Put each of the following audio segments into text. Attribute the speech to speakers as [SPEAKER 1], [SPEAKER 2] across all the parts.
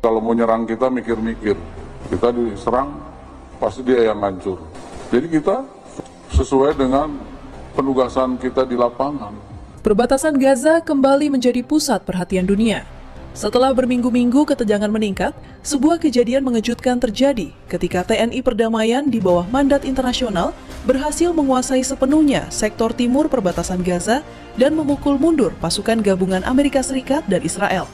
[SPEAKER 1] Kalau mau nyerang kita mikir-mikir, kita diserang pasti dia yang hancur. Jadi kita sesuai dengan penugasan kita di lapangan.
[SPEAKER 2] Perbatasan Gaza kembali menjadi pusat perhatian dunia. Setelah berminggu-minggu ketegangan meningkat, sebuah kejadian mengejutkan terjadi ketika TNI Perdamaian di bawah mandat internasional berhasil menguasai sepenuhnya sektor timur perbatasan Gaza dan memukul mundur pasukan gabungan Amerika Serikat dan Israel.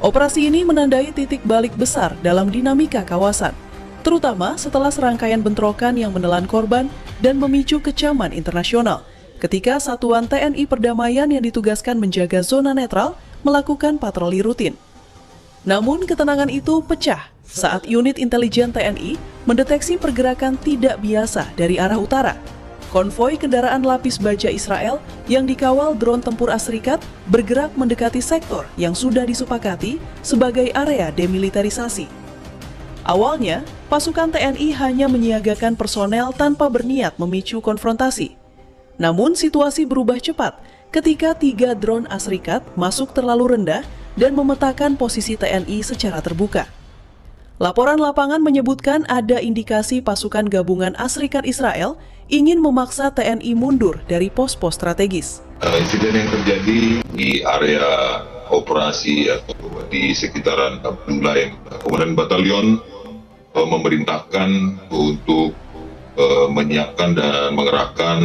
[SPEAKER 2] Operasi ini menandai titik balik besar dalam dinamika kawasan, terutama setelah serangkaian bentrokan yang menelan korban dan memicu kecaman internasional ketika satuan TNI Perdamaian yang ditugaskan menjaga zona netral melakukan patroli rutin. Namun ketenangan itu pecah saat unit intelijen TNI mendeteksi pergerakan tidak biasa dari arah utara. Konvoi kendaraan lapis baja Israel yang dikawal drone tempur Serikat bergerak mendekati sektor yang sudah disepakati sebagai area demilitarisasi. Awalnya, pasukan TNI hanya menyiagakan personel tanpa berniat memicu konfrontasi. Namun situasi berubah cepat ketika 3 drone Serikat masuk terlalu rendah dan memetakan posisi TNI secara terbuka. Laporan lapangan menyebutkan ada indikasi pasukan gabungan Serikat Israel ingin memaksa TNI mundur dari pos-pos strategis.
[SPEAKER 3] Insiden yang terjadi di area operasi atau di sekitaran Abdullah, Komandan Batalion memerintahkan untuk menyiapkan dan mengerahkan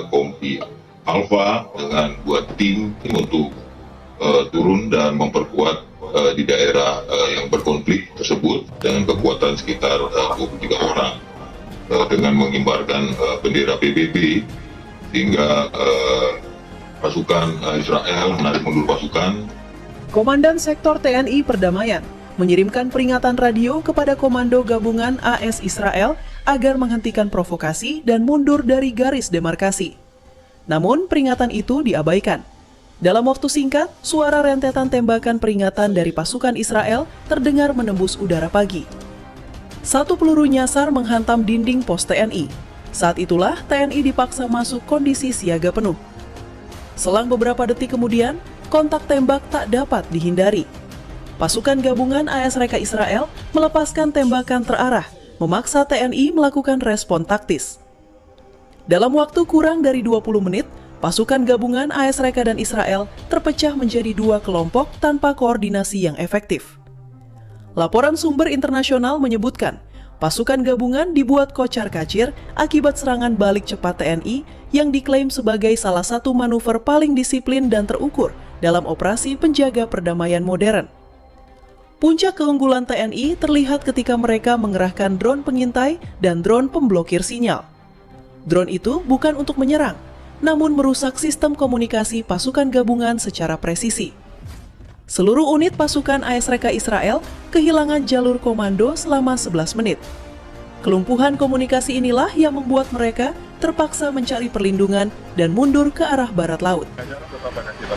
[SPEAKER 3] kompi Alpha dengan buat tim untuk turun dan memperkuat di daerah yang berkonflik tersebut dengan kekuatan sekitar 23 orang dengan mengibarkan bendera PBB sehingga pasukan Israel menarik mundur pasukan.
[SPEAKER 2] Komandan Sektor TNI Perdamaian mengirimkan peringatan radio kepada Komando Gabungan AS Israel agar menghentikan provokasi dan mundur dari garis demarkasi. Namun peringatan itu diabaikan. Dalam waktu singkat, suara rentetan tembakan peringatan dari pasukan Israel terdengar menembus udara pagi. Satu peluru nyasar menghantam dinding pos TNI. Saat itulah TNI dipaksa masuk kondisi siaga penuh. Selang beberapa detik kemudian, kontak tembak tak dapat dihindari. Pasukan gabungan AS Reka Israel melepaskan tembakan terarah, memaksa TNI melakukan respon taktis. Dalam waktu kurang dari 20 menit, pasukan gabungan AS Reka dan Israel terpecah menjadi 2 kelompok tanpa koordinasi yang efektif. Laporan sumber internasional menyebutkan, pasukan gabungan dibuat kocar-kacir akibat serangan balik cepat TNI yang diklaim sebagai salah satu manuver paling disiplin dan terukur dalam operasi penjaga perdamaian modern. Puncak keunggulan TNI terlihat ketika mereka mengerahkan drone pengintai dan drone pemblokir sinyal. Drone itu bukan untuk menyerang, namun merusak sistem komunikasi pasukan gabungan secara presisi. Seluruh unit pasukan AS Reka Israel kehilangan jalur komando selama 11 menit. Kelumpuhan komunikasi inilah yang membuat mereka terpaksa mencari perlindungan dan mundur ke arah barat laut.
[SPEAKER 4] Pengejaran tetap akan kita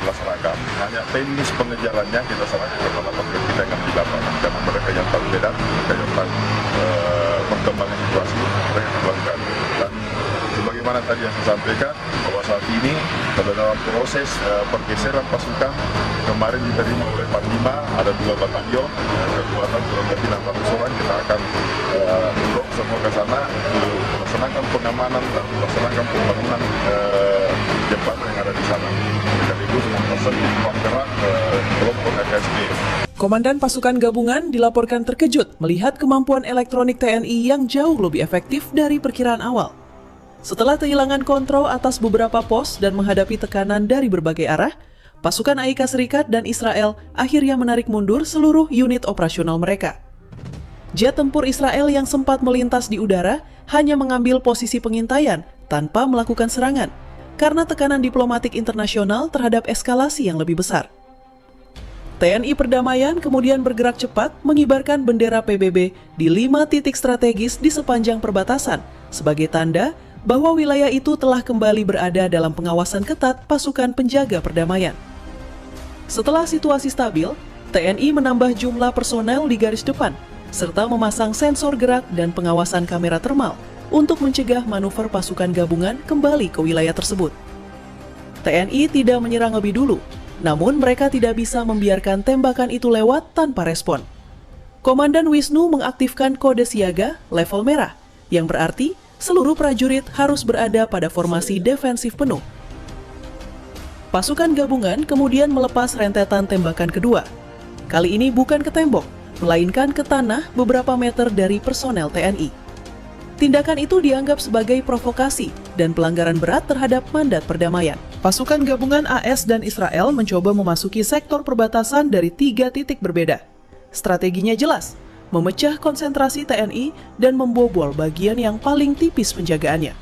[SPEAKER 4] laksanakan, hanya teknis pengejarannya kita serahkan kepada petugas kita yang di lapangan, karena mereka yang tahu medan, mereka yang tahu perkembangan situasi, mereka yang melakukan. Dan sebagaimana tadi yang saya sampaikan, bahwa saat ini dalam proses pergeseran pasukan, kemarin diterima oleh Panglima, ada 2 batalion, kekuatan kurang lebih 600 orang, kita akan blok semua ke sana, melaksanakan pengamanan dan melaksanakan pembangunan jembatan yang ada di sana. Sekaligus mempersen ruang gerak kelompok FSB.
[SPEAKER 2] Komandan pasukan gabungan dilaporkan terkejut melihat kemampuan elektronik TNI yang jauh lebih efektif dari perkiraan awal. Setelah kehilangan kontrol atas beberapa pos dan menghadapi tekanan dari berbagai arah, pasukan Amerika Serikat dan Israel akhirnya menarik mundur seluruh unit operasional mereka. Jet tempur Israel yang sempat melintas di udara hanya mengambil posisi pengintaian tanpa melakukan serangan, karena tekanan diplomatik internasional terhadap eskalasi yang lebih besar. TNI Perdamaian kemudian bergerak cepat mengibarkan bendera PBB di 5 titik strategis di sepanjang perbatasan sebagai tanda bahwa wilayah itu telah kembali berada dalam pengawasan ketat pasukan penjaga perdamaian. Setelah situasi stabil, TNI menambah jumlah personel di garis depan, serta memasang sensor gerak dan pengawasan kamera termal untuk mencegah manuver pasukan gabungan kembali ke wilayah tersebut. TNI tidak menyerang lebih dulu, namun mereka tidak bisa membiarkan tembakan itu lewat tanpa respon. Komandan Wisnu mengaktifkan kode siaga level merah, yang berarti seluruh prajurit harus berada pada formasi defensif penuh. Pasukan gabungan kemudian melepas rentetan tembakan kedua. Kali ini bukan ke tembok, melainkan ke tanah beberapa meter dari personel TNI. Tindakan itu dianggap sebagai provokasi dan pelanggaran berat terhadap mandat perdamaian. Pasukan gabungan AS dan Israel mencoba memasuki sektor perbatasan dari 3 titik berbeda. Strateginya jelas, memecah konsentrasi TNI dan membobol bagian yang paling tipis penjagaannya.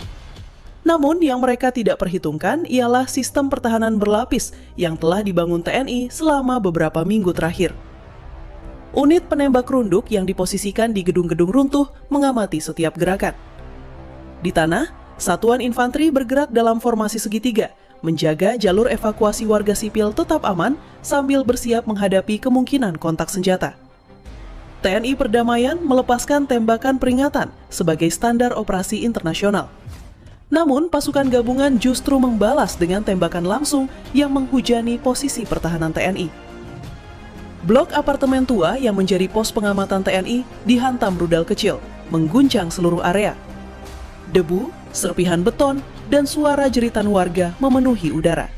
[SPEAKER 2] Namun yang mereka tidak perhitungkan ialah sistem pertahanan berlapis yang telah dibangun TNI selama beberapa minggu terakhir. Unit penembak runduk yang diposisikan di gedung-gedung runtuh mengamati setiap gerakan. Di tanah, satuan infanteri bergerak dalam formasi segitiga, menjaga jalur evakuasi warga sipil tetap aman sambil bersiap menghadapi kemungkinan kontak senjata. TNI Perdamaian melepaskan tembakan peringatan sebagai standar operasi internasional. Namun, pasukan gabungan justru membalas dengan tembakan langsung yang menghujani posisi pertahanan TNI. Blok apartemen tua yang menjadi pos pengamatan TNI dihantam rudal kecil, mengguncang seluruh area. Debu, serpihan beton, dan suara jeritan warga memenuhi udara.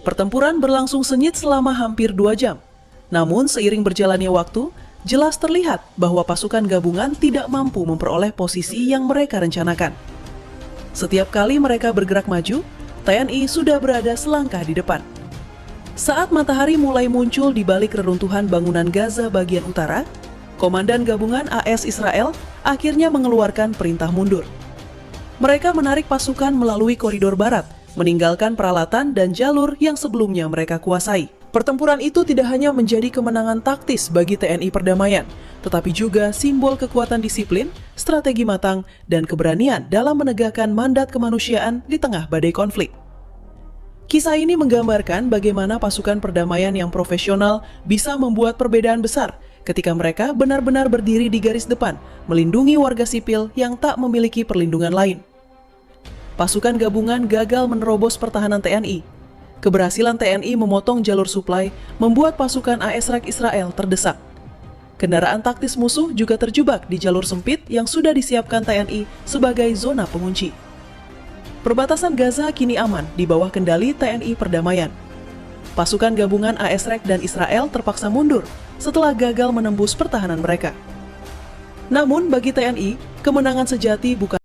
[SPEAKER 2] Pertempuran berlangsung sengit selama hampir 2 jam. Namun seiring berjalannya waktu, jelas terlihat bahwa pasukan gabungan tidak mampu memperoleh posisi yang mereka rencanakan. Setiap kali mereka bergerak maju, TNI sudah berada selangkah di depan. Saat matahari mulai muncul di balik reruntuhan bangunan Gaza bagian utara, Komandan Gabungan AS Israel akhirnya mengeluarkan perintah mundur. Mereka menarik pasukan melalui koridor barat, meninggalkan peralatan dan jalur yang sebelumnya mereka kuasai. Pertempuran itu tidak hanya menjadi kemenangan taktis bagi TNI Perdamaian, tetapi juga simbol kekuatan disiplin, strategi matang, dan keberanian dalam menegakkan mandat kemanusiaan di tengah badai konflik. Kisah ini menggambarkan bagaimana pasukan perdamaian yang profesional bisa membuat perbedaan besar ketika mereka benar-benar berdiri di garis depan, melindungi warga sipil yang tak memiliki perlindungan lain. Pasukan gabungan gagal menerobos pertahanan TNI. Keberhasilan TNI memotong jalur suplai membuat pasukan AS Israel terdesak. Kendaraan taktis musuh juga terjebak di jalur sempit yang sudah disiapkan TNI sebagai zona pengunci. Perbatasan Gaza kini aman di bawah kendali TNI Perdamaian. Pasukan gabungan AS dan Israel terpaksa mundur setelah gagal menembus pertahanan mereka. Namun bagi TNI, kemenangan sejati bukan